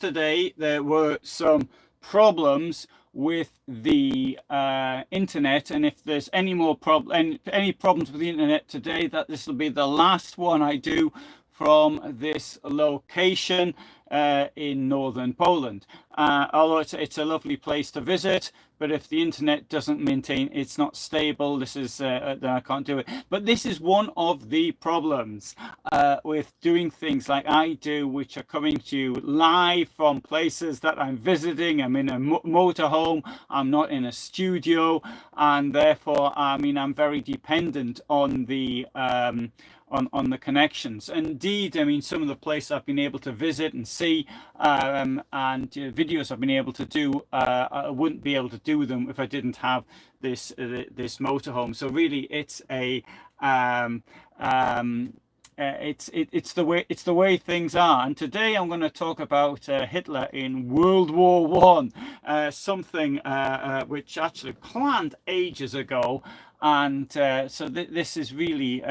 yesterday there were some problems with the internet, and if there's any problems with the internet today, that this will be the last one I do from this location in northern Poland. Although it's a lovely place to visit, but if the internet doesn't maintain, it's not stable, this is then I can't do it. But this is one of the problems with doing things like I do, which are coming to you live from places that I'm visiting. I'm in a motorhome, I'm not in a studio, and therefore I'm very dependent on the on the connections. Indeed, some of the places I've been able to visit and see, and videos I've been able to do, I wouldn't be able to do them if I didn't have this motorhome. So really, it's a it's the way things are. And today I'm going to talk about Hitler in World War One, something which actually planned ages ago, and so this is really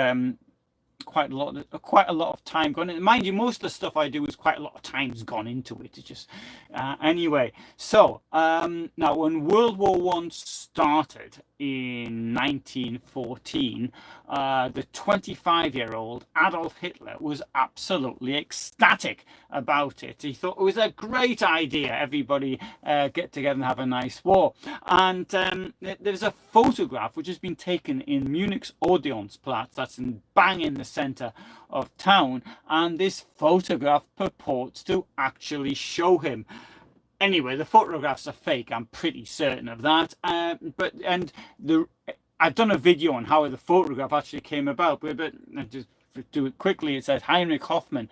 quite a lot of time gone in. Mind you, most of the stuff I do is quite a lot of time's gone into it. It's just anyway. So now, when World War One started in 1914, the 25-year-old Adolf Hitler was absolutely ecstatic about it. He thought it was a great idea. Everybody get together and have a nice war. And there's a photograph which has been taken in Munich's Odeonsplatz. That's bang in the center of town, and this photograph purports to actually show him. Anyway, the photographs are fake, I'm pretty certain of that. I've done a video on how the photograph actually came about, but just do it quickly. It says Heinrich Hoffmann,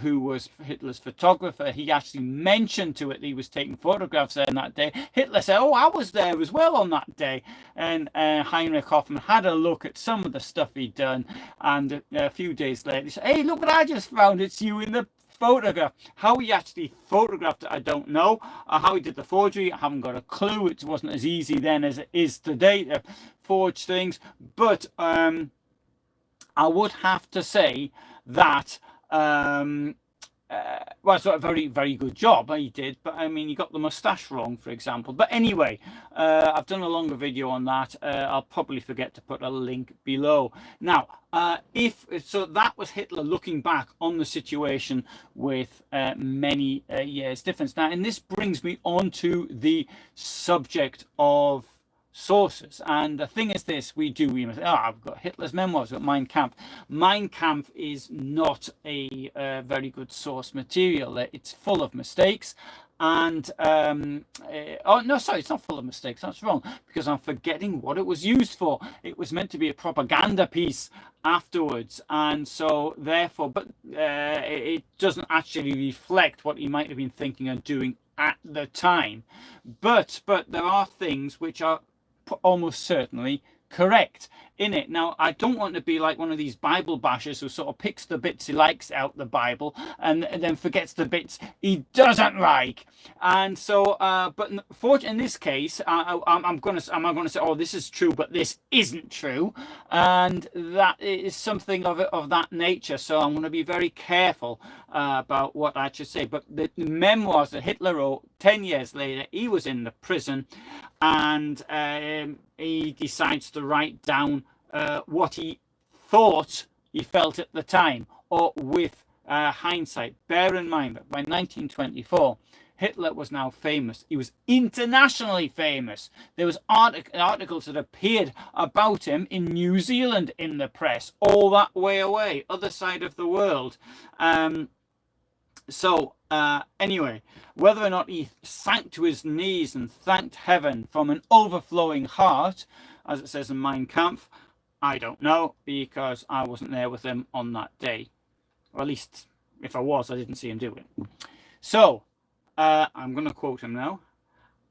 who was Hitler's photographer, he actually mentioned to it that he was taking photographs there on that day. Hitler said, "Oh, I was there as well on that day." And Heinrich Hoffmann had a look at some of the stuff he'd done, and a few days later he said, "Hey, look what I just found, it's you in the photograph." How he actually photographed it, I don't know. How he did the forgery, I haven't got a clue. It wasn't as easy then as it is today to forge things, but I would have to say that well, it's not a very, very good job he did, but he got the moustache wrong, for example. But anyway, I've done a longer video on that. I'll probably forget to put a link below. Now, so that was Hitler looking back on the situation with many years difference. Now, and this brings me on to the subject of sources. And the thing is this, I've got Hitler's memoirs, I've got Mein Kampf. Mein Kampf is not a very good source material. It's full of mistakes. And oh no, sorry, it's not full of mistakes, that's wrong, because I'm forgetting what it was used for. It was meant to be a propaganda piece afterwards, and so therefore, but it doesn't actually reflect what he might have been thinking and doing at the time. But there are things which are almost certainly correct in it. Now, I don't want to be like one of these Bible bashers who sort of picks the bits he likes out the Bible and then forgets the bits he doesn't like. And so, but in this case, I'm going to say, oh, this is true, but this isn't true, and that is something of that nature. So I'm going to be very careful about what I should say. But the memoirs that Hitler wrote 10 years later, he was in the prison, and he decides to write down what he thought he felt at the time, or with hindsight. Bear in mind that by 1924, Hitler was now famous. He was internationally famous. There was articles that appeared about him in New Zealand in the press, all that way away, other side of the world. Anyway, whether or not he sank to his knees and thanked heaven from an overflowing heart, as it says in Mein Kampf, I don't know, because I wasn't there with him on that day. Or at least, if I was, I didn't see him do it. So, I'm going to quote him now.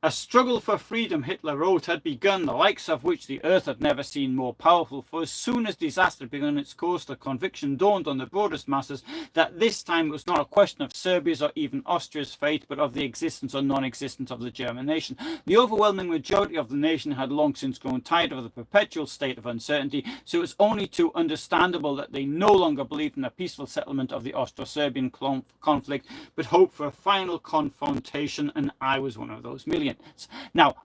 A struggle for freedom, Hitler wrote, had begun, the likes of which the earth had never seen more powerful, for as soon as disaster began its course, the conviction dawned on the broadest masses that this time it was not a question of Serbia's or even Austria's fate, but of the existence or non-existence of the German nation. The overwhelming majority of the nation had long since grown tired of the perpetual state of uncertainty, so it was only too understandable that they no longer believed in a peaceful settlement of the Austro-Serbian conflict, but hoped for a final confrontation, and I was one of those millions. Now,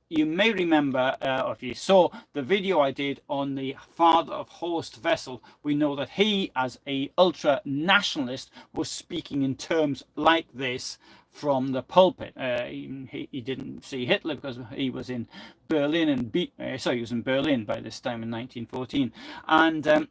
you may remember, or if you saw the video I did on the father of Horst Wessel, we know that he, as a ultra-nationalist, was speaking in terms like this from the pulpit. He didn't see Hitler because he was in Berlin, and he was in Berlin by this time in 1914, and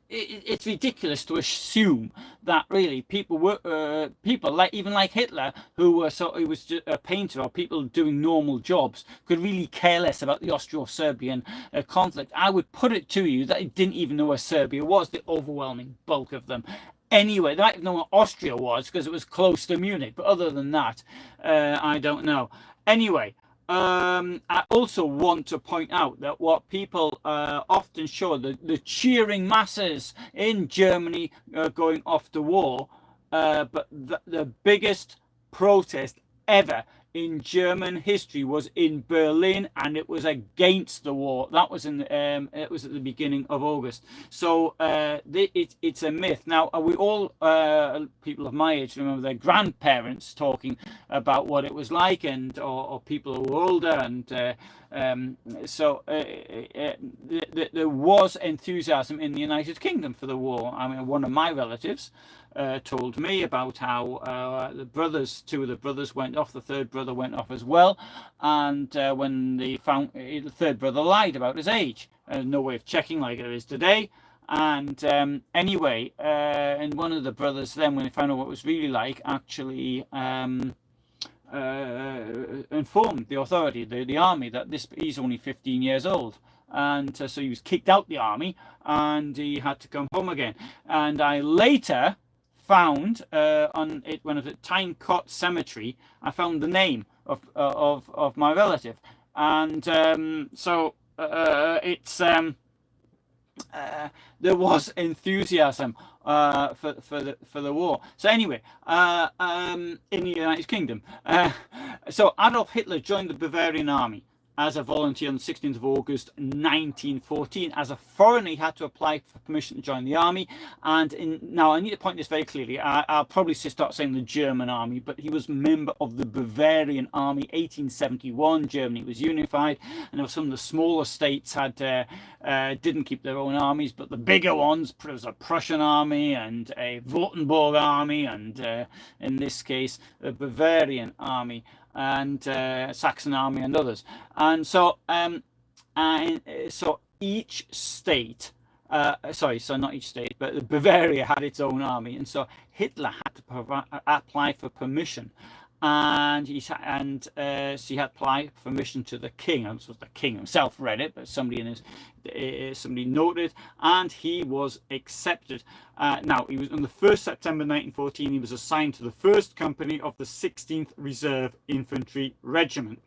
it's ridiculous to assume that really people were people like Hitler, who were he was just a painter, or people doing normal jobs, could really care less about the Austro-Serbian conflict. I would put it to you that they didn't even know where Serbia was, the overwhelming bulk of them. Anyway, they might have known what Austria was because it was close to Munich, but other than that, I don't know. Anyway, I also want to point out that what people often show, the cheering masses in Germany going off to war, but the biggest protest ever in German history was in Berlin, and it was against the war. That was it was at the beginning of August. So it's a myth. Now, we all people of my age remember their grandparents talking about what it was like, and or people who were older, and there was enthusiasm in the United Kingdom for the war. I mean, one of my relatives told me about how two of the brothers went off. The third brother went off as well, and when they found the third brother lied about his age, no way of checking like there is today. And anyway, and one of the brothers then, when they found out what it was really like, actually informed the authority, the army, that he's only 15 years old. And so he was kicked out the army, and he had to come home again. And I later found on it, when I was at Tynecott Cemetery, I found the name of my relative, and it's there was enthusiasm for the war. So anyway, in the United Kingdom, so Adolf Hitler joined the Bavarian army as a volunteer on the 16th of August 1914. As a foreigner, he had to apply for permission to join the army. And now I need to point this very clearly. I'll probably start saying the German army, but he was a member of the Bavarian army. 1871, Germany was unified, and there were some of the smaller states didn't keep their own armies, but the bigger ones, there was a Prussian army and a Württemberg army, and in this case, the Bavarian army, and Saxon army, and others. And so so each state, so not each state, but Bavaria had its own army, and so Hitler had to apply for permission, and so he had to apply for permission to the king. And this was the king himself read it, but somebody somebody noted, and he was accepted. Now, he was on the 1st September 1914. He was assigned to the 1st Company of the 16th Reserve Infantry Regiment.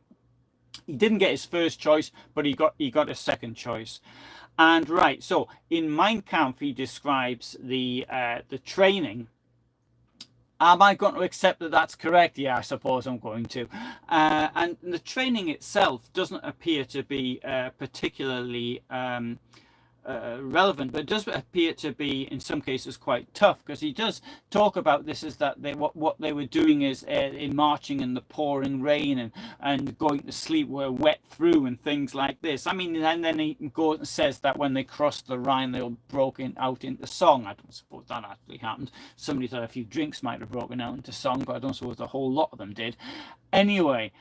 He didn't get his first choice, but he got a second choice. And right, so in Mein Kampf, he describes the training. Am I going to accept that that's correct? Yeah, I suppose I'm going to. And the training itself doesn't appear to be particularly relevant, but it does appear to be in some cases quite tough, because he does talk about this as that what they were doing is in marching in the pouring rain and going to sleep were wet through and things like this. I mean, and then he goes and says that when they crossed the Rhine they were broken out into song. I don't suppose that actually happened. Somebody that a few drinks might have broken out into song, but I don't suppose a whole lot of them did. Anyway,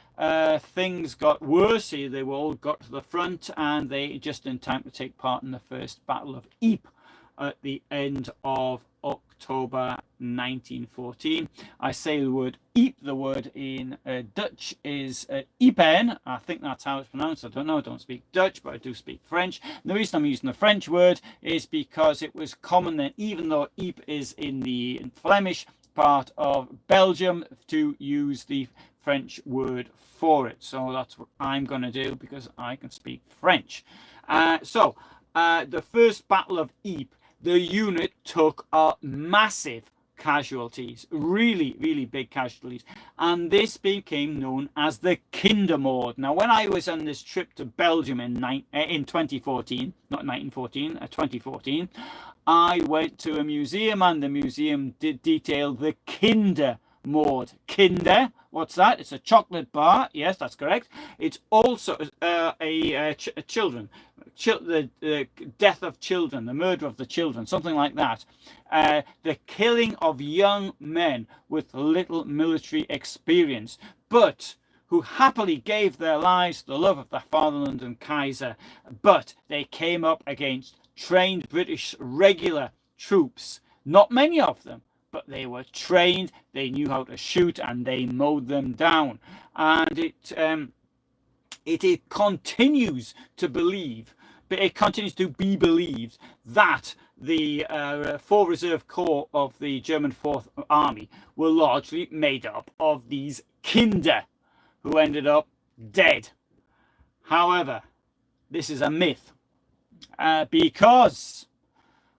things got worse. They all got to the front, and they just in time to take part in the First Battle of Ypres at the end of October 1914. I say the word Ypres. The word in Dutch is Ypen. I think that's how it's pronounced. I don't know. I don't speak Dutch, but I do speak French. And the reason I'm using the French word is because it was common then, even though Ypres is in the Flemish part of Belgium, to use the French word for it. So that's what I'm going to do because I can speak French. The first Battle of Ypres, the unit took massive casualties, really big casualties, and this became known as the Kindermord. Now, when I was on this trip to Belgium in 2014, not 1914, 2014, I went to a museum, and the museum did detail the Kindermord. Kinder, what's that? It's a chocolate bar. Yes, that's correct. It's also children. The death of children, the murder of the children, something like that. The killing of young men with little military experience, but who happily gave their lives to the love of their fatherland and Kaiser. But they came up against trained British regular troops, not many of them, but they were trained, they knew how to shoot, and they mowed them down. And it continues to be believed that the 4 Reserve Corps of the German 4th Army were largely made up of these Kinder, who ended up dead. However, this is a myth, because,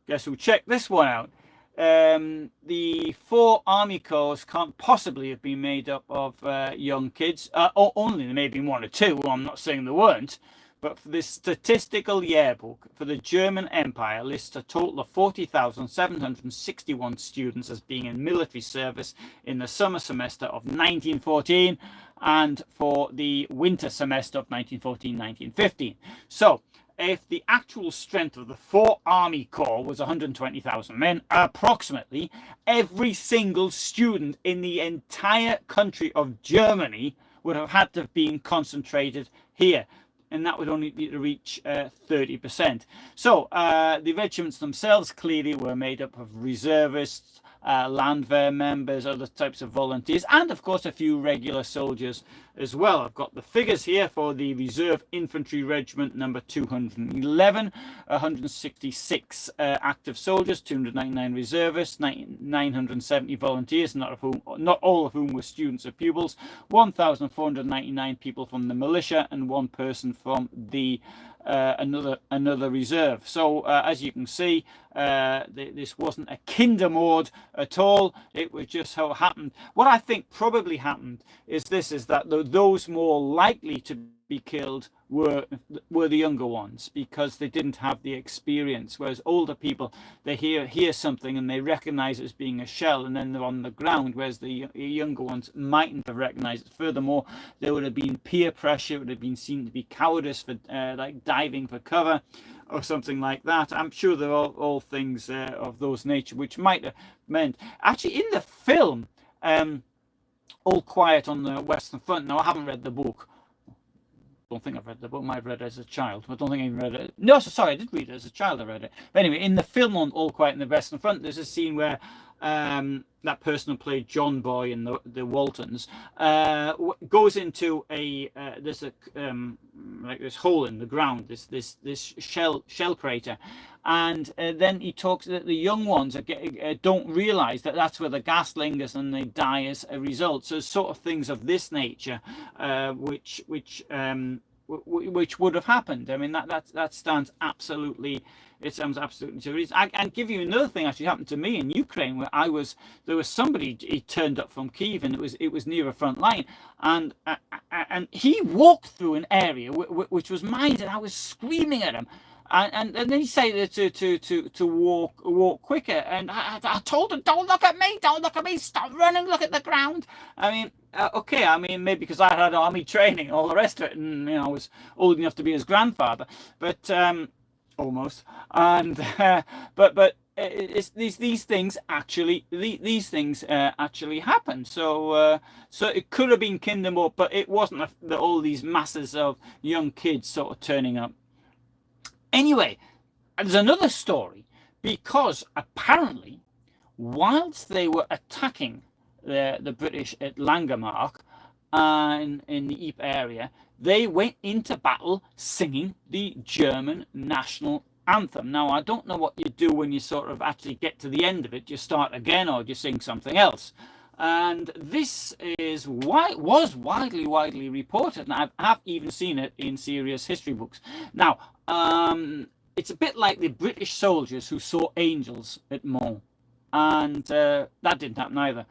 guess who checked this one out? The 4 army corps can't possibly have been made up of young kids. Only there may have been 1 or 2. Well, I'm not saying there weren't. But for this statistical yearbook for the German Empire lists a total of 40,761 students as being in military service in the summer semester of 1914 and for the winter semester of 1914-1915. So, if the actual strength of the 4 army corps was 120,000 men, approximately every single student in the entire country of Germany would have had to have been concentrated here. And that would only reach 30%. So the regiments themselves clearly were made up of reservists, Landwehr members, other types of volunteers, and of course a few regular soldiers as well. I've got the figures here for the Reserve Infantry Regiment number 211, 166 active soldiers, 299 reservists, 970 volunteers, not all of whom were students or pupils, 1,499 people from the militia, and 1 person from the another reserve. So as you can see, this wasn't a Kindermord at all. It was just how it happened. What I think probably happened is that those more likely to be killed were the younger ones, because they didn't have the experience, whereas older people, they hear something and they recognize it as being a shell, and then they're on the ground, whereas the younger ones mightn't have recognized it. Furthermore, there would have been peer pressure, it would have been seen to be cowardice for like diving for cover or something like that. I'm sure there are all things of those nature which might have meant, actually in the film All Quiet on the Western Front, now I haven't read the book, don't think I've read the book. I might have read it as a child, but I don't think I even read it. No, sorry, I did read it as a child. I read it. But anyway, in the film on All Quiet on the Western Front, there's a scene where that person who played John Boy in the Waltons goes into there's a like this hole in the ground, this shell crater, and then he talks that the young ones don't realize that that's where the gas lingers and they die as a result. So sort of things of this nature, which would have happened. I mean, that stands absolutely. It sounds absolutely to reason. I can give you another thing actually happened to me in Ukraine, where there was somebody, he turned up from Kyiv, and it was near a front line, and he walked through an area which was mine, and I was screaming at him. And then he said to walk quicker, and I told him, don't look at me, stop running, look at the ground. I mean, okay, I mean, maybe because I had army training and all the rest of it, and I was old enough to be his grandfather, but almost, and but it's these things actually happen. So it could have been Kindermore, but it wasn't all these masses of young kids sort of turning up. Anyway, there's another story, because apparently, whilst they were attacking the British at Langemarck in the Ypres area, they went into battle singing the German national anthem. Now, I don't know what you do when you sort of actually get to the end of it. Do you start again, or do you sing something else? And this was widely reported, and I have even seen it in serious history books. Now, it's a bit like the British soldiers who saw angels at Mons, and that didn't happen either.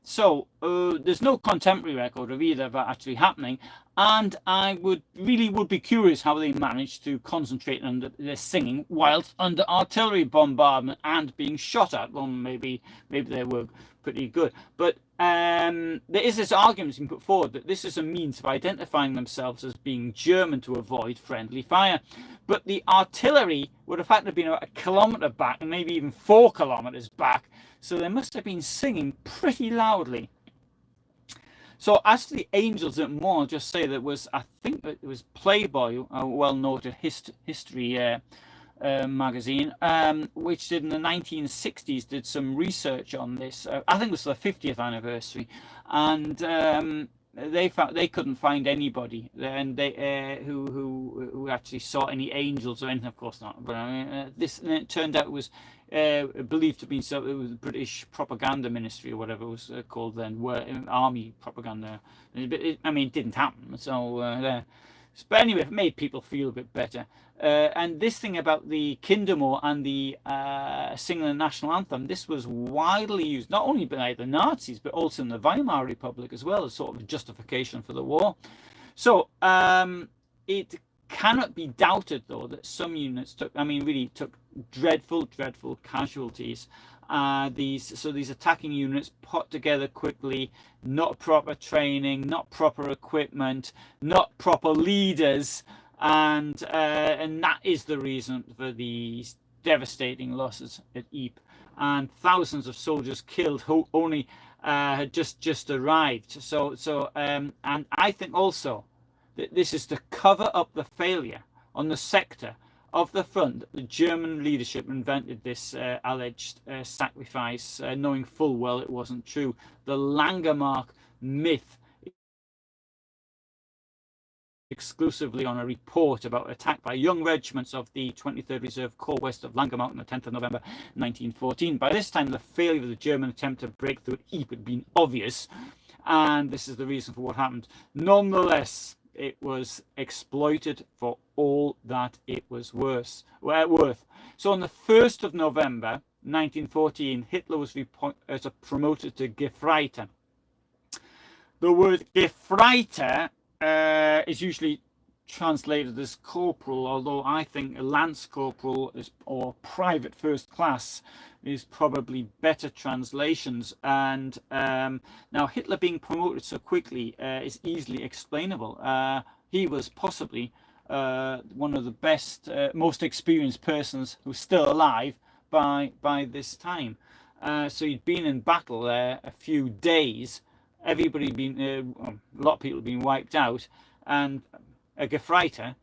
So there's no contemporary record of either of that actually happening, and I would be curious how they managed to concentrate on their singing whilst under artillery bombardment and being shot at. Well, maybe they were pretty good, but there is this argument being put forward that this is a means of identifying themselves as being German to avoid friendly fire. But the artillery would have had to have been about a kilometre back, and maybe even 4 kilometres back, so they must have been singing pretty loudly. So as to the angels at Mons, I'll just say that I think it was Playboy, a well-noted history magazine, which did in the 1960s did some research on this. I think it was the 50th anniversary, and they found they couldn't find anybody, and they who actually saw any angels or anything. Of course not. But it turned out it was believed to be so. It was the British propaganda ministry or whatever it was called then, army propaganda. It didn't happen. So but anyway, it made people feel a bit better. And this thing about the Kindermoor and the singing the national anthem, this was widely used, not only by the Nazis, but also in the Weimar Republic as well, as sort of justification for the war. So it cannot be doubted, though, that some units took dreadful casualties. These attacking units put together quickly, not proper training, not proper equipment, not proper leaders, and that is the reason for these devastating losses at Ypres, and thousands of soldiers killed who only had just arrived. And I think also that this is to cover up the failure on the sector of the front. The German leadership invented this alleged sacrifice, knowing full well it wasn't true. The Langemark myth, exclusively on a report about attack by young regiments of the 23rd Reserve Corps west of Langemark on the 10th of November 1914. By this time, the failure of the German attempt to break through at Ypres had been obvious, and this is the reason for what happened. Nonetheless, it was exploited for all that it was worth. So on the 1st of November 1914, Hitler was promoted to Gefreiter. The word Gefreiter is usually translated as corporal, although I think a lance corporal or private first class is probably better translations. And now Hitler being promoted so quickly is easily explainable. He was possibly one of the best, most experienced persons who's still alive by this time. So he'd been in battle there a few days. Everybody been a lot of people had been wiped out, and a Gefreiter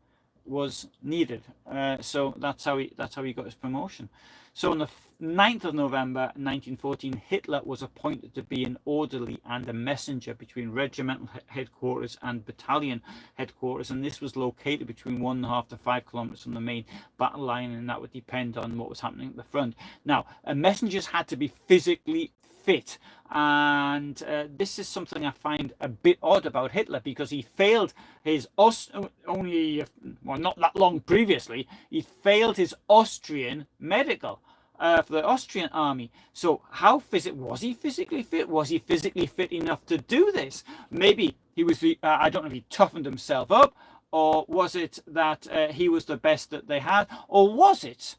was needed. So that's how he got his promotion. So on the 9th of November 1914, Hitler was appointed to be an orderly and a messenger between regimental headquarters and battalion headquarters, and this was located between 1.5 to 5 kilometers from the main battle line, and that would depend on what was happening at the front. Now, messengers had to be physically fit, and this is something I find a bit odd about Hitler, because he failed his not that long previously, he failed his Austrian medical for the Austrian army. So how was he physically fit? Was he physically fit enough to do this? Maybe he was I don't know if he toughened himself up, or was it that he was the best that they had, or was it,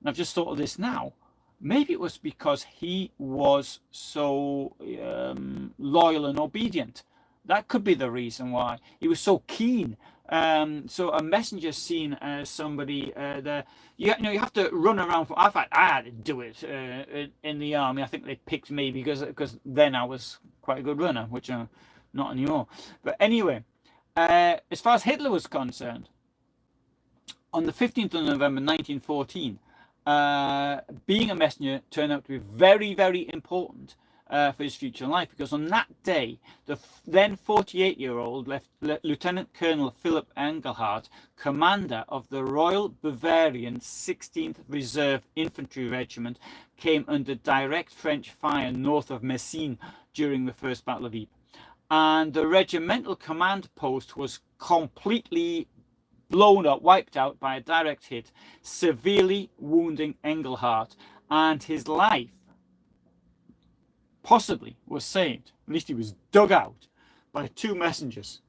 and I've just thought of this now, maybe it was because he was so loyal and obedient. That could be the reason why he was so keen. So a messenger seen as somebody that you have to run around for. In fact, I had to do it in the army. I think they picked me because then I was quite a good runner, which I'm not anymore. But anyway, as far as Hitler was concerned, on the 15th of November 1914. Being a messenger turned out to be very, very important for his future life, because on that day, the then 48-year-old Lieutenant Colonel Philip Engelhardt, commander of the Royal Bavarian 16th Reserve Infantry Regiment, came under direct French fire north of Messines during the First Battle of Ypres. And the regimental command post was completely blown up, wiped out by a direct hit, severely wounding Engelhardt, and his life possibly was saved. At least he was dug out by 2 messengers,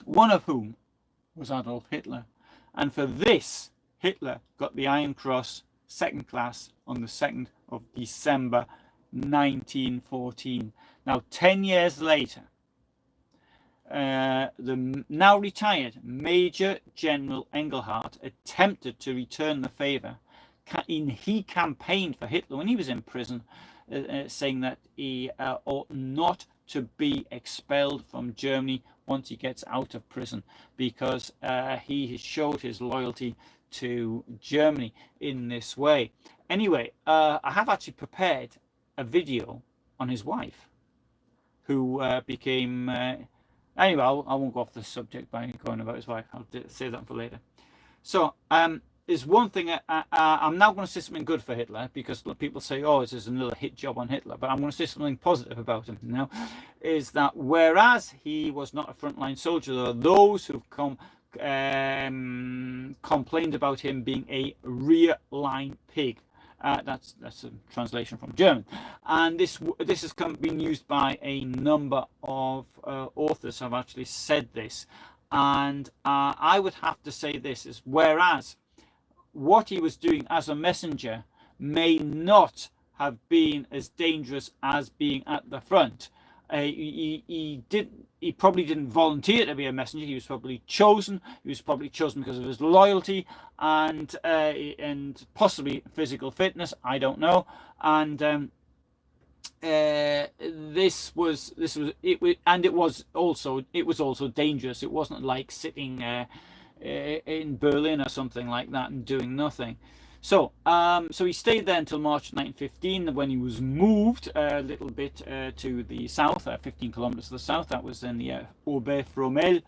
one of whom was Adolf Hitler. And for this, Hitler got the Iron Cross, 2nd class, on the 2nd of December 1914. Now, 10 years later, the now retired Major General Engelhardt attempted to return the favour. He campaigned for Hitler when he was in prison, saying that he ought not to be expelled from Germany once he gets out of prison, because he showed his loyalty to Germany in this way. Anyway, I have actually prepared a video on his wife, who became... anyway, I won't go off the subject by going about his wife. I'll say that for later. So, there's one thing, I'm now going to say something good for Hitler, because people say, oh, this is another hit job on Hitler, but I'm going to say something positive about him now, is that whereas he was not a frontline soldier, there are those who've complained about him being a rear line pig. That's a translation from German, and this has been used by a number of authors have actually said this, and I would have to say this is, whereas what he was doing as a messenger may not have been as dangerous as being at the front. He probably didn't volunteer to be a messenger. He was probably chosen. He was probably chosen because of his loyalty and possibly physical fitness. I don't know. And it was also dangerous. It wasn't like sitting in Berlin or something like that and doing nothing. So he stayed there until March 1915, when he was moved a little bit to the south, 15 kilometers to the south. That was in the Oberfrohmel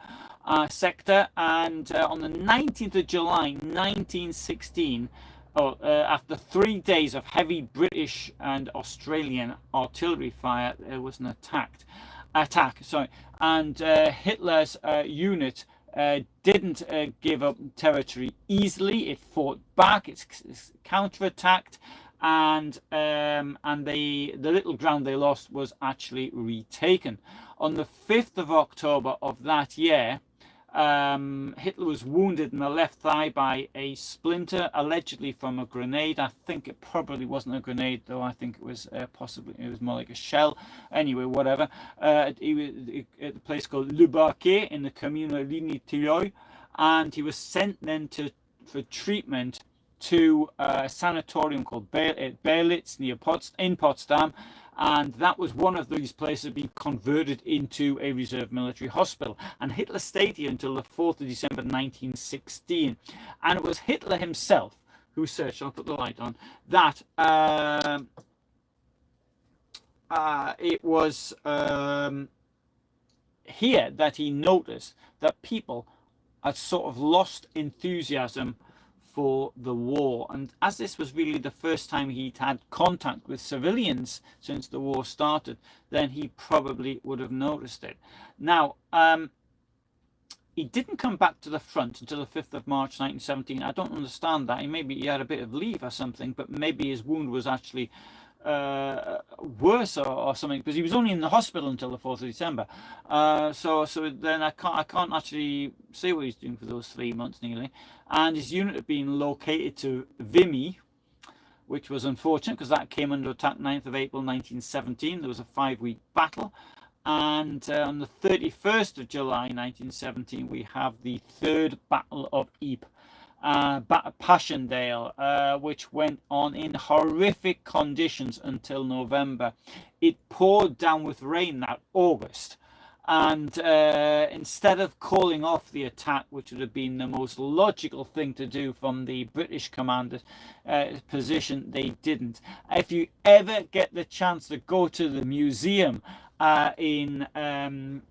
sector. And on the 19th of July 1916, after 3 days of heavy British and Australian artillery fire, there was an attack. And Hitler's unit didn't give up territory easily. It fought back, it counterattacked, and the little ground they lost was actually retaken. On the 5th of October of that year, Hitler was wounded in the left thigh by a splinter, allegedly from a grenade. I think it probably wasn't a grenade, though. I think it was possibly, it was more like a shell. Anyway, whatever. He was at a place called Le Barquet in the commune of Ligny-Tilleuil, and he was sent then for treatment to a sanatorium called Berlitz in Potsdam. And that was one of these places being converted into a reserve military hospital. And Hitler stayed here until the 4th of December 1916. And it was Hitler himself who said, I'll put the light on, that it was here that he noticed that people had sort of lost enthusiasm for the war, and as this was really the first time he'd had contact with civilians since the war started, then he probably would have noticed it. Now, he didn't come back to the front until the 5th of March 1917. I don't understand that. Maybe he had a bit of leave or something, but maybe his wound was actually worse or something, because he was only in the hospital until the 4th of December. So then I can't actually say what he's doing for those 3 months nearly. And his unit had been located to Vimy, which was unfortunate because that came under attack 9th of April 1917. There was a 5-week battle. And on the 31st of July 1917, we have the 3rd Battle of Ypres. Passchendaele, which went on in horrific conditions until November. It poured down with rain that August, And instead of calling off the attack, which would have been the most logical thing to do from the British commander's position, they didn't. If you ever get the chance to go to the museum in, I've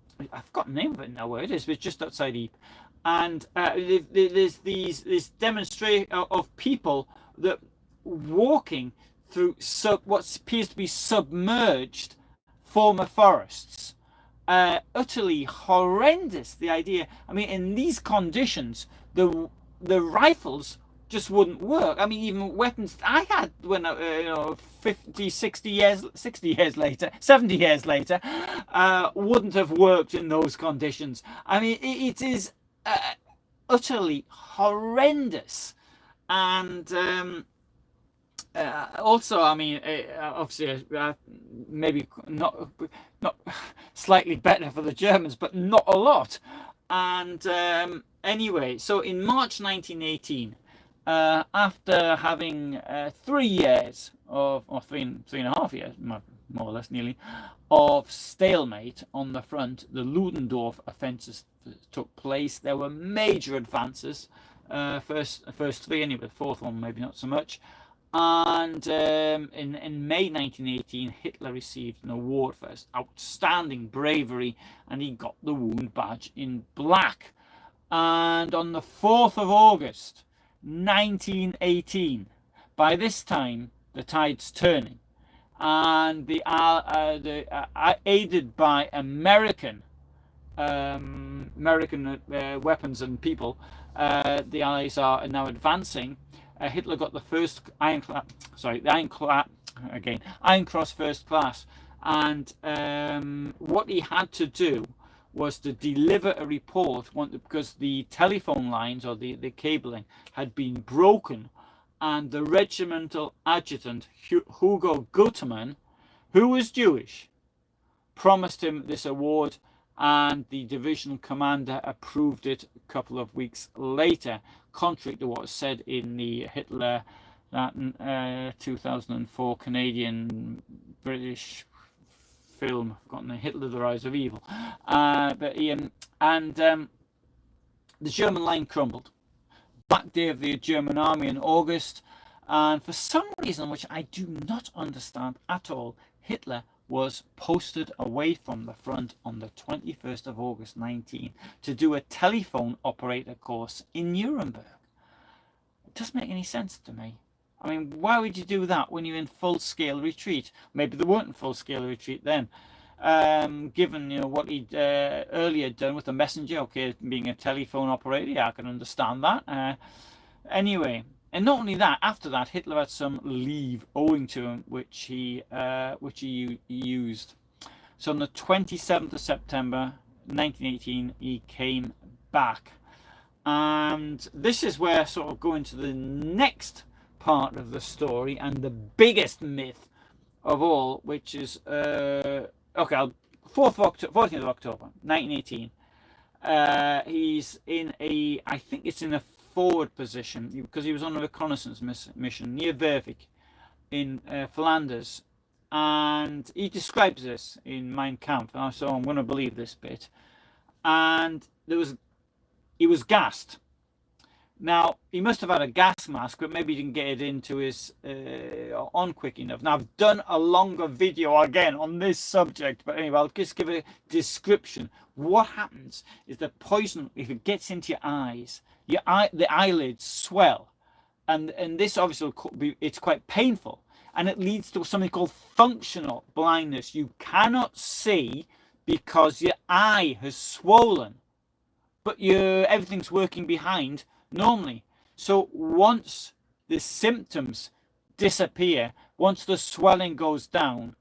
forgotten the name of it now, where it is, but it's just outside Ypres. And there's this demonstration of people that walking through what appears to be submerged former forests. Utterly horrendous, the idea. I mean, in these conditions, the rifles just wouldn't work. I mean, even weapons I had when 60 years later, 70 years later, wouldn't have worked in those conditions. I mean, it is utterly horrendous. And also, I mean, obviously, maybe not slightly better for the Germans, but not a lot. And anyway, so in March 1918, after having 3 years or three and a half years, more or less nearly, of stalemate on the front, the Ludendorff offences took place. There were major advances. First three, anyway, the fourth one maybe not so much. And in May 1918, Hitler received an award for his outstanding bravery, and he got the Wound Badge in black. And on the 4th of August 1918, by this time the tide's turning, and aided by American weapons and people, the Allies are now advancing. Hitler got the first Iron Cross first class, and what he had to do was to deliver a report because the telephone lines or the cabling had been broken, and the regimental adjutant Hugo Gutermann, who was Jewish, promised him this award, and the division commander approved it a couple of weeks later, contrary to what was said in the Hitler 2004 Canadian British film, I've forgotten, Hitler the Rise of Evil. The German line crumbled. Black day of the German army in August, and for some reason which I do not understand at all, Hitler was posted away from the front on the 21st of August 19 to do a telephone operator course in Nuremberg. It doesn't make any sense to me. I mean, why would you do that when you're in full-scale retreat? Maybe they weren't in full-scale retreat then. Given what he'd earlier done with the messenger, okay, being a telephone operator, yeah, I can understand that. Anyway, and not only that, after that, Hitler had some leave owing to him, which he used. So on the 27th of September 1918, he came back. And this is where I sort of go into the next part of the story and the biggest myth of all, which is, 14th of October 1918. He's in I think it's in a forward position because he was on a reconnaissance mission near Vervik in Flanders, and he describes this in Mein Kampf, so I'm going to believe this bit. And he was gassed. Now, he must have had a gas mask, but maybe he didn't get it into his on quick enough. Now, I've done a longer video again on this subject, but anyway, I'll just give a description. What happens is the poison, if it gets into your eyes, the eyelids swell, and this obviously it's quite painful, and it leads to something called functional blindness. You cannot see because your eye has swollen, but everything's working behind normally. So once the symptoms disappear, once the swelling goes down,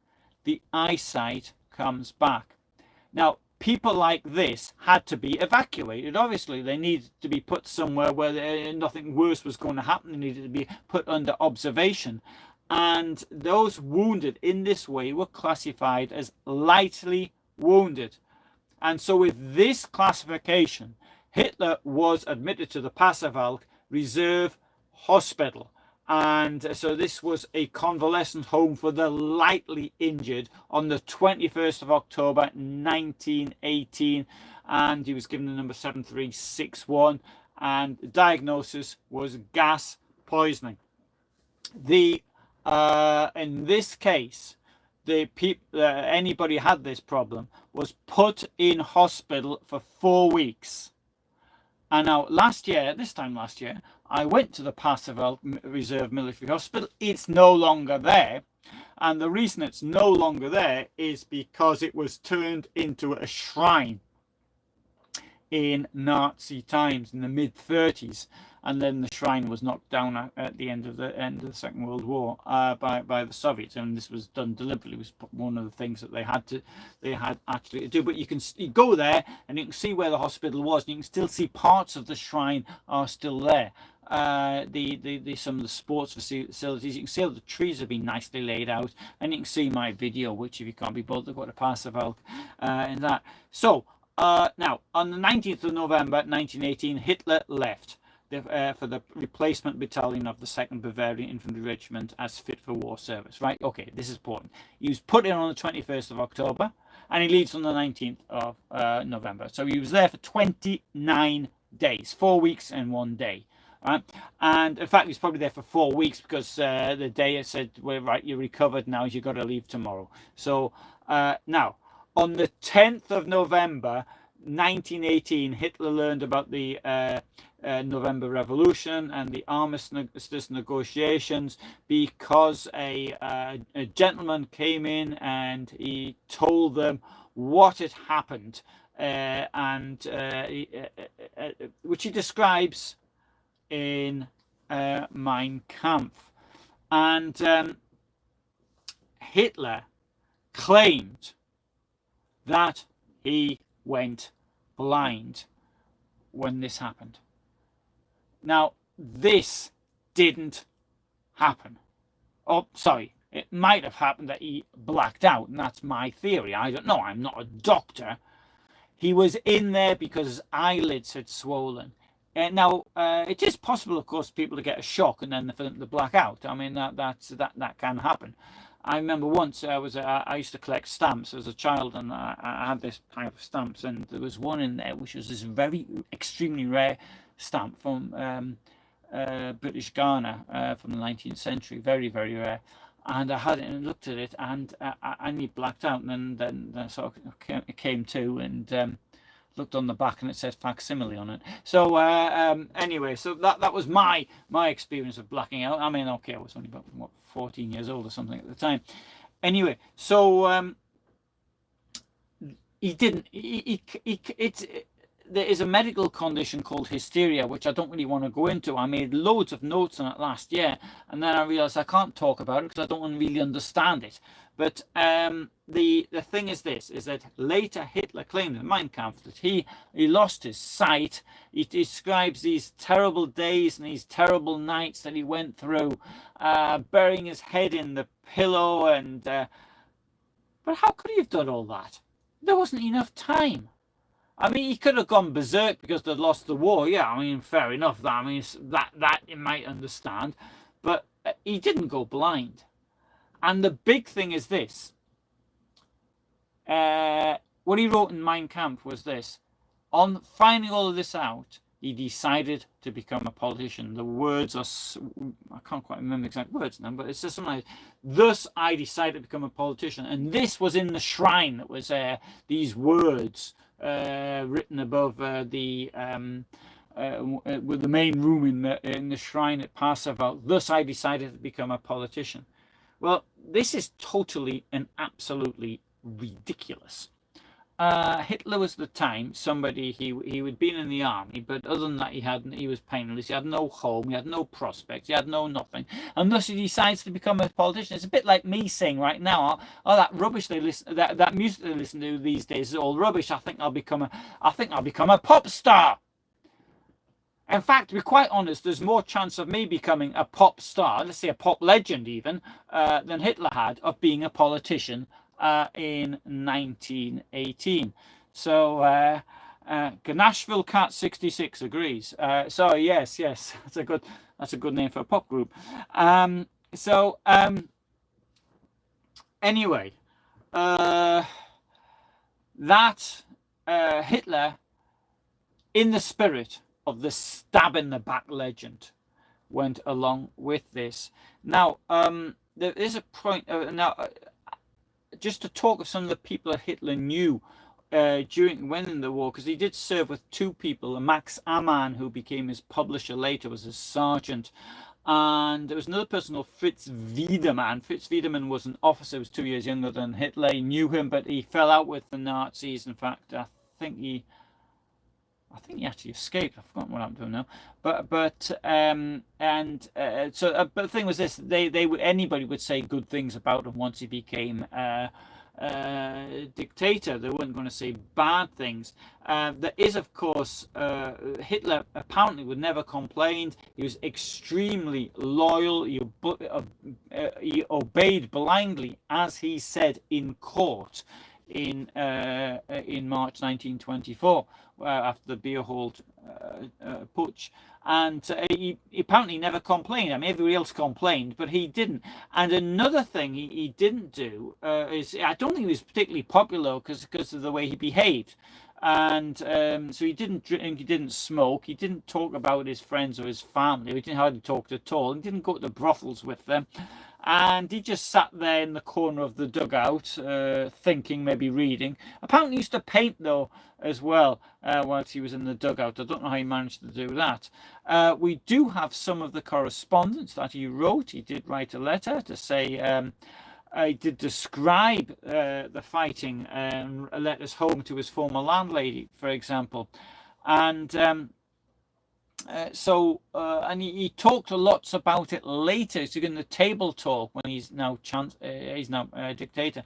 the eyesight comes back. Now, people like this had to be evacuated. Obviously, they needed to be put somewhere where nothing worse was going to happen. They needed to be put under observation. And those wounded in this way were classified as lightly wounded. And so with this classification, Hitler was admitted to the Pasewalk Reserve Hospital. And so this was a convalescent home for the lightly injured on the 21st of October 1918, and he was given the number 7361, and the diagnosis was gas poisoning. In this case, the people, anybody had this problem, was put in hospital for 4 weeks. And now this time last year, I went to the Passeval Reserve Military Hospital. It's no longer there. And the reason it's no longer there is because it was turned into a shrine in Nazi times in the mid-30s. And then the shrine was knocked down at the end of the Second World War by the Soviets, and this was done deliberately. It was one of the things that they had actually to do. But you go there and you can see where the hospital was, and you can still see parts of the shrine are still there. Some of the sports facilities, you can see how the trees have been nicely laid out, and you can see my video, which if you can't be bothered, go to Passeval and that. So now on the 19th of November 1918, Hitler left for the replacement battalion of the 2nd Bavarian Infantry Regiment as fit for war service. Right, okay, this is important. He was put in on the 21st of October, and he leaves on the 19th of November. So he was there for 29 days, 4 weeks and 1 day. Right? And in fact, he's probably there for 4 weeks, because the day it said, well, right, you're recovered now, you've got to leave tomorrow. So now, on the 10th of November 1918, Hitler learned about the November Revolution and the armistice negotiations, because a gentleman came in and he told them what had happened, which he describes in Mein Kampf. And Hitler claimed that he went blind when this happened. Now, this didn't happen. Oh, sorry, it might have happened that he blacked out, and that's my theory. I don't know, I'm not a doctor. He was in there because his eyelids had swollen. Now, it is possible, of course, people to get a shock and then for them to black out. I mean, that can happen. I remember once I used to collect stamps as a child, and I had this pile of stamps, and there was one in there which was this very extremely rare stamp from British Ghana from the 19th century, very, very rare. And I had it and looked at it, and I nearly blacked out, and then sort of came to and looked on the back, and it said facsimile on it. So anyway, so that was my experience of blacking out. I mean, okay, I was only about 14 years old or something at the time. Anyway, so there is a medical condition called hysteria, which I don't really want to go into. I made loads of notes on it last year, and then I realized I can't talk about it because I don't want to really understand it. But the thing is this, is that later Hitler claimed in Mein Kampf that he lost his sight. He describes these terrible days and these terrible nights that he went through, burying his head in the pillow. And but how could he have done all that? There wasn't enough time. I mean, he could have gone berserk because they'd lost the war. Yeah, I mean, fair enough. That, I mean, that you might understand. But he didn't go blind. And the big thing is this. What he wrote in Mein Kampf was this. On finding all of this out, he decided to become a politician. The words are, I can't quite remember the exact words now, but it's just something like, thus I decided to become a politician. And this was in the shrine that was these words written above with the main room in the shrine at Passeval. Thus I decided to become a politician. Well, this is totally and absolutely ridiculous. Hitler was at the time somebody, he had been in the army, but other than that he was penniless. He had no home, he had no prospects, he had no nothing, and thus he decides to become a politician. It's a bit like me saying right now, oh, that rubbish they listen, that music they listen to these days is all rubbish. I think I'll become a pop star. In fact, to be quite honest, there's more chance of me becoming a pop star, let's say a pop legend even, than Hitler had of being a politician in 1918. So Nashville Cat 66 agrees. So yes, that's a good That's a good name for a pop group. Anyway, that Hitler, in the spirit of the stab in the back legend, went along with this. Now, there is a point just to talk of some of the people that Hitler knew when the war, because he did serve with two people. Max Amann, who became his publisher later, was his sergeant, and there was another person called Fritz Wiedemann. Fritz Wiedemann was an officer, was 2 years younger than Hitler. He knew him, but he fell out with the Nazis. In fact, I think he actually escaped. I've forgotten what happened to him now. But the thing was this: anybody would say good things about him once he became dictator. They weren't going to say bad things. There is, of course, Hitler apparently would never complained. He was extremely loyal. He obeyed blindly, as he said in court in March 1924, after the Beerhold putsch. And he apparently never complained. I mean, everybody else complained, but he didn't. And another thing he didn't do is, I don't think he was particularly popular because of the way he behaved. And so he didn't drink, he didn't smoke, he didn't talk about his friends or his family, he didn't hardly talk at all, he didn't go to brothels with them. And he just sat there in the corner of the dugout, thinking, maybe reading. Apparently he used to paint, though, as well, whilst he was in the dugout. I don't know how he managed to do that. We do have some of the correspondence that he wrote. He did write a letter to say, he did describe the fighting, letters home to his former landlady, for example. And and he talked a lot about it later. So in the table talk, when he's now dictator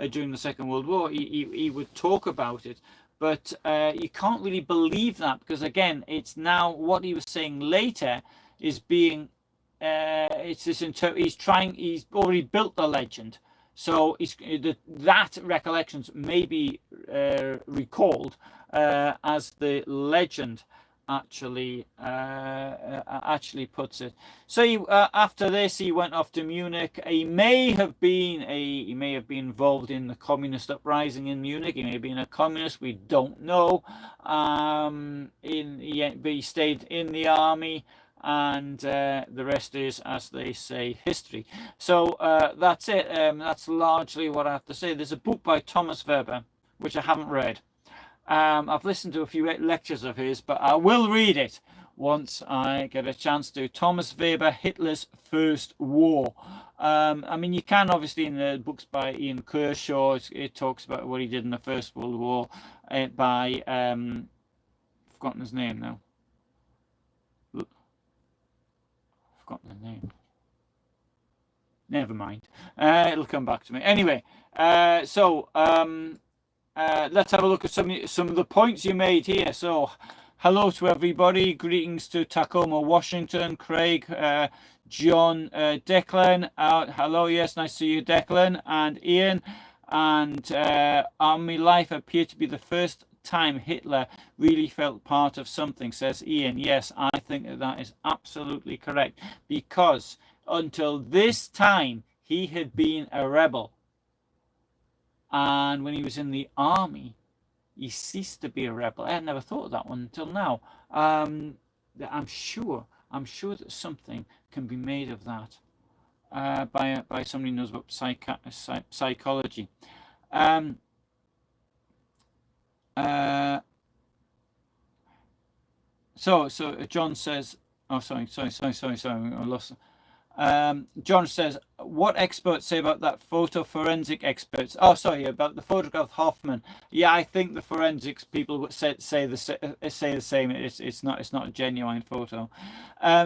during the Second World War, he would talk about it. But you can't really believe that, because again, it's now what he was saying later is being he's already built the legend. So that recollections may be recalled as the legend actually puts it. So after this, he went off to Munich. He may have been involved in the communist uprising in Munich. He may have been a communist. We don't know. But he stayed in the army, and the rest is, as they say, history. So that's it. That's largely what I have to say. There's a book by Thomas Weber, which I haven't read. I've listened to a few lectures of his, but I will read it once I get a chance to. Thomas Weber, Hitler's First War. I mean, you can obviously, in the books by Ian Kershaw, it talks about what he did in the First World War by, forgotten his name now. Forgotten the name. Never mind. It'll come back to me. Anyway, let's have a look at some of the points you made here. So, hello to everybody. Greetings to Tacoma, Washington. Craig, John, Declan. Hello, yes, nice to see you, Declan. And Ian. And Army life appeared to be the first time Hitler really felt part of something, says Ian. Yes, I think that is absolutely correct. Because until this time, he had been a rebel. And when he was in the army, he ceased to be a rebel. I had never thought of that one until now. I'm sure that something can be made of that by somebody who knows about psychology. So John says, oh, sorry, I lost it. John says, what experts say about that photo? Forensic experts. Oh, sorry, about the photograph of Hoffmann. Yeah, I think the forensics people would say the same. It's not a genuine photo.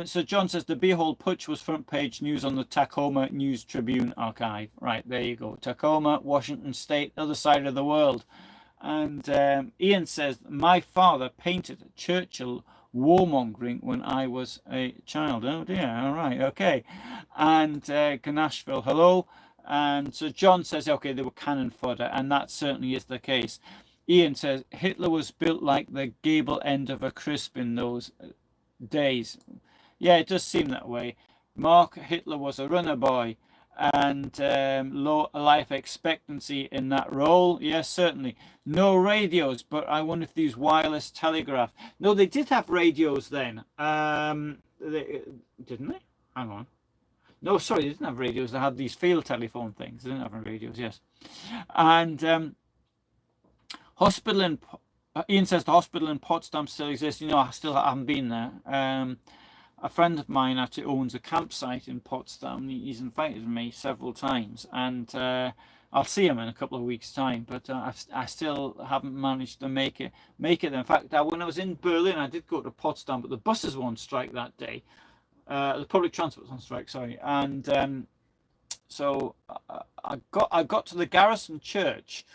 So John says the Beerhold putsch was front page news on the Tacoma News Tribune archive. Right, there you go. Tacoma, Washington State, other side of the world. And Ian says, my father painted Churchill warmongering when I was a child. Oh dear, all right, okay. And Ganashville, hello. And so John says, okay, they were cannon fodder, and that certainly is the case. Ian says, Hitler was built like the gable end of a crisp in those days. Yeah, it does seem that way. Mark, Hitler was a runner boy, and low life expectancy in that role. Yes, certainly. No radios, but I wonder if these wireless telegraph. No, they did have radios then. Didn't they? Hang on. No, sorry, they didn't have radios. They had these field telephone things. They didn't have radios. Yes, and hospital in. Ian says the hospital in Potsdam still exists. You know, I still haven't been there. A friend of mine actually owns a campsite in Potsdam. He's invited me several times, and I'll see him in a couple of weeks' time. But I still haven't managed to make it. In fact, when I was in Berlin, I did go to Potsdam, but the buses were on strike that day. The public transport was on strike. Sorry, and so I got to the Garrison Church.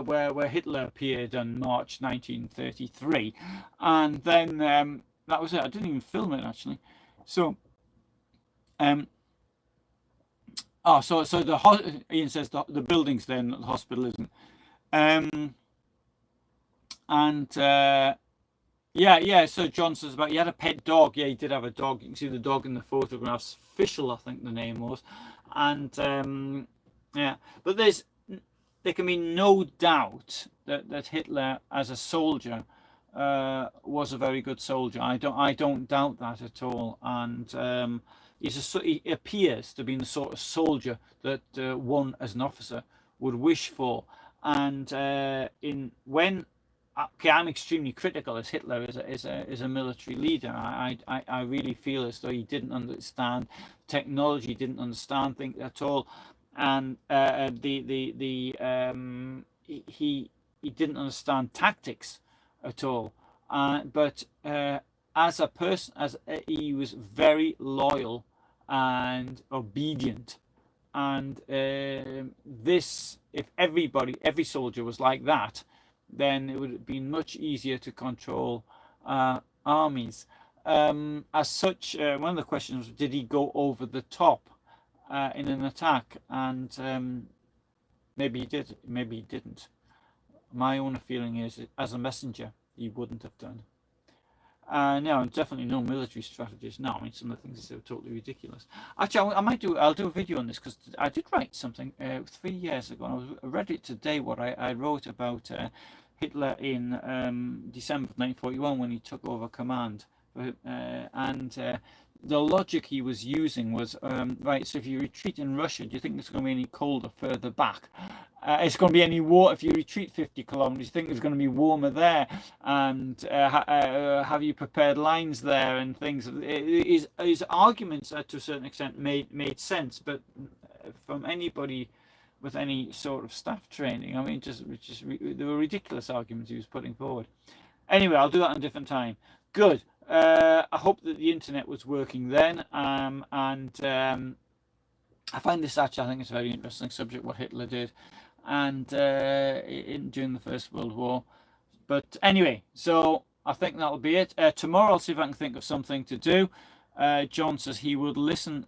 Where Hitler appeared in March 1933, and then that was it. I didn't even film it actually. So, so Ian says the building's then the hospital isn't, and yeah. So John says about he had a pet dog. Yeah, he did have a dog. You can see the dog in the photographs. Fischl, I think the name was, and yeah, but there can be no doubt that Hitler, as a soldier, was a very good soldier. I don't doubt that at all. And he appears to be the sort of soldier that one, as an officer, would wish for. And I'm extremely critical as Hitler is a military leader. I really feel as though he didn't understand technology, didn't understand things at all. And he didn't understand tactics at all, but as a person, he was very loyal and obedient. And if every soldier was like that, then it would have been much easier to control armies. As such, one of the questions was, did he go over the top in an attack? And maybe he did, maybe he didn't. My own feeling is, as a messenger, he wouldn't have done. No, definitely no military strategist. No, I mean, some of the things are totally ridiculous. Actually, I'll do a video on this, because I did write something 3 years ago, and I read it today, what I wrote about Hitler in December of 1941 when he took over command. And the logic he was using was, right, so if you retreat in Russia, do you think it's going to be any colder further back? It's going to be any warm if you retreat 50 kilometers. Do you think it's going to be warmer there? And have you prepared lines there and things? His arguments, to a certain extent, made sense, but from anybody with any sort of staff training, I mean, there were ridiculous arguments he was putting forward. Anyway, I'll do that in a different time. Good. I hope that the internet was working then, and I find this actually, I think it's a very interesting subject, what Hitler did, and during the First World War. But anyway, so I think that'll be it. Tomorrow I'll see if I can think of something to do. John says he wouldn't listen.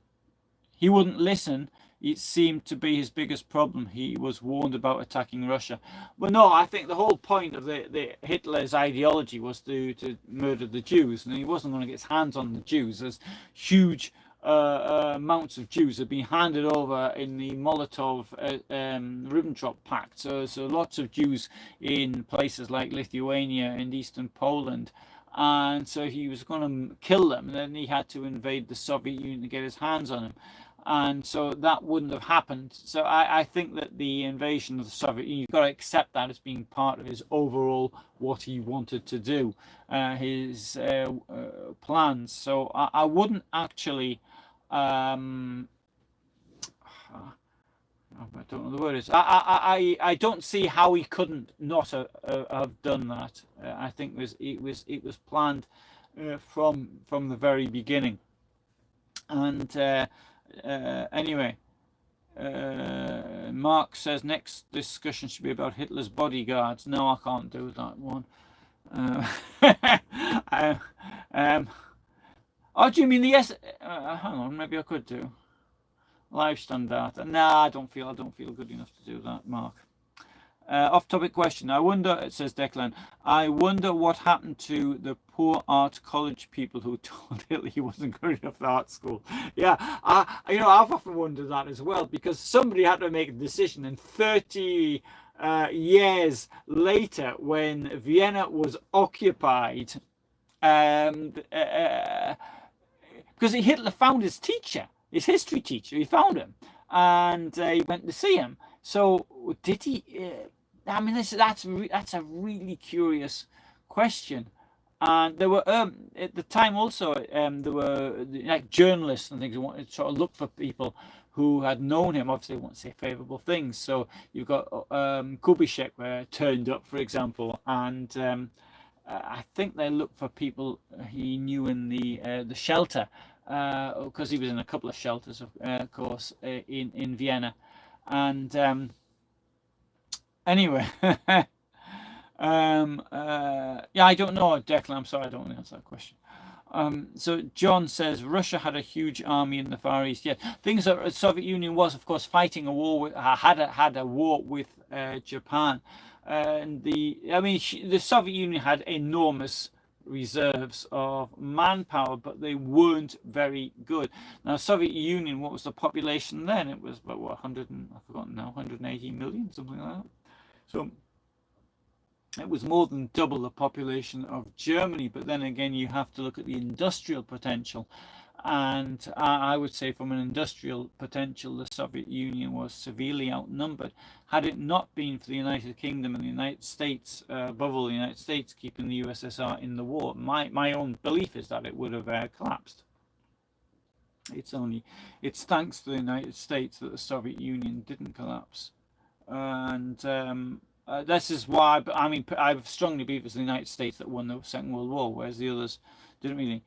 It seemed to be his biggest problem. He was warned about attacking Russia. Well, no, I think the whole point of the Hitler's ideology was to murder the Jews, and he wasn't going to get his hands on the Jews. There's huge amounts of Jews have been handed over in the Molotov-Ribbentrop Pact. So lots of Jews in places like Lithuania and Eastern Poland. And so he was going to kill them, and then he had to invade the Soviet Union to get his hands on them. And so that wouldn't have happened. So I think that the invasion of the Soviet Union, you've got to accept that as being part of his overall, what he wanted to do, his plans. So I wouldn't actually, I don't know the word is. I don't see how he couldn't not have done that. I think it was planned from the very beginning. And anyway, Mark says next discussion should be about Hitler's bodyguards. No, I can't do that one. Oh, do you mean the yes? Hang on, maybe I could do live standard. Nah, I don't feel good enough to do that, Mark. Off-topic question. I wonder, it says Declan, I wonder what happened to the poor art college people who told Hitler he wasn't good enough for art school. Yeah, I've often wondered that as well, because somebody had to make a decision, and 30 years later, when Vienna was occupied, because Hitler found his teacher, his history teacher. He found him, and he went to see him. So did he? I mean, that's a really curious question. And there were at the time also there were like journalists and things who wanted to sort of look for people who had known him. Obviously, they won't say favourable things. So you've got Kubitschek turned up, for example, and I think they looked for people he knew in the shelter, because he was in a couple of shelters, of course, in Vienna. And anyway, yeah, I don't know, Declan. I'm sorry, I don't answer that question. So John says Russia had a huge army in the Far East. Yeah, things that the Soviet Union was, of course, fighting a war with, had a war with Japan, and the Soviet Union had enormous reserves of manpower, but they weren't very good. Now, Soviet Union, what was the population then? It was about 100 and I've forgotten now, 180 million, something like that. So it was more than double the population of Germany. But then again, you have to look at the industrial potential, and I would say from an industrial potential, the Soviet Union was severely outnumbered. Had it not been for the United Kingdom and the United States, above all the United States, keeping the USSR in the war, my own belief is that it would have collapsed. It's thanks to the United States that the Soviet Union didn't collapse. And this is why, I mean, I strongly believe it was the United States that won the Second World War, whereas the others didn't really.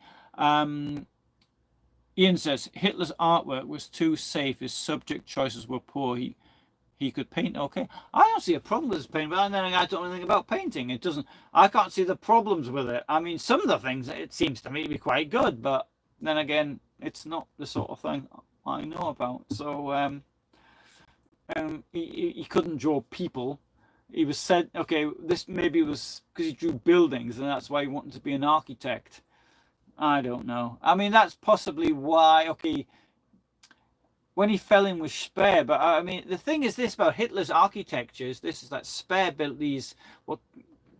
Ian says Hitler's artwork was too safe. His subject choices were poor. He could paint. Okay, I don't see a problem with his painting, but then I don't know anything about painting. It doesn't. I can't see the problems with it. I mean, some of the things it seems to me to be quite good, but then again, it's not the sort of thing I know about. So he couldn't draw people. He was said, okay, this maybe was because he drew buildings, and that's why he wanted to be an architect. I don't know. I mean, that's possibly why, okay, when he fell in with Speer, but I mean, the thing is this about Hitler's architectures, this is that Speer built these, what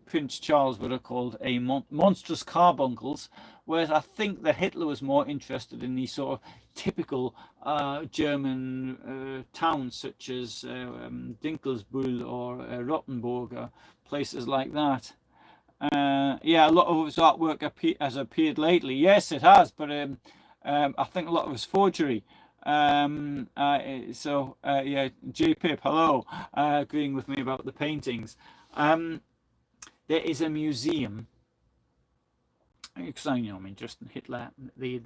Prince Charles would have called a monstrous carbuncles, whereas I think that Hitler was more interested in these sort of typical German towns, such as Dinkelsbühl or Rottenburg, places like that. Yeah, a lot of his artwork has appeared lately. Yes, it has, but I think a lot of it's forgery. Yeah, J Pip, hello, agreeing with me about the paintings. There is a museum, because I mean, just Hitler, the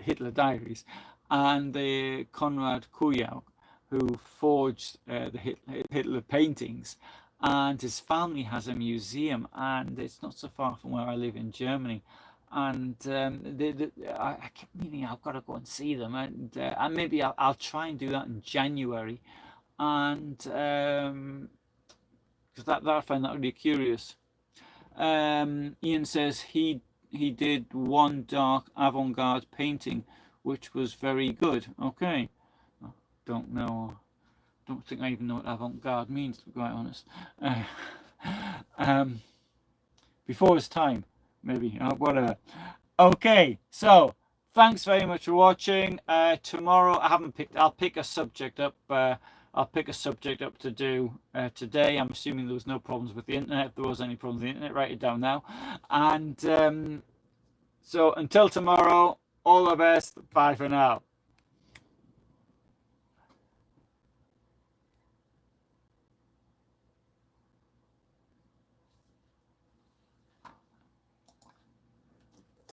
Hitler diaries, and the Konrad Kujau, who forged the Hitler paintings. And his family has a museum, and it's not so far from where I live in Germany. And I keep meaning I've got to go and see them, and maybe I'll try and do that in January, and because I find that really curious. Ian says he did one dark avant-garde painting, which was very good. Okay, don't know. Don't think I even know what avant-garde means, to be quite honest. Before his time, maybe, whatever. Okay, so thanks very much for watching. Tomorrow I'll pick a subject up. I'll pick a subject up to do today. I'm assuming there was no problems with the internet. If there was any problems with the internet, write it down now. And so until tomorrow, all the best. Bye for now.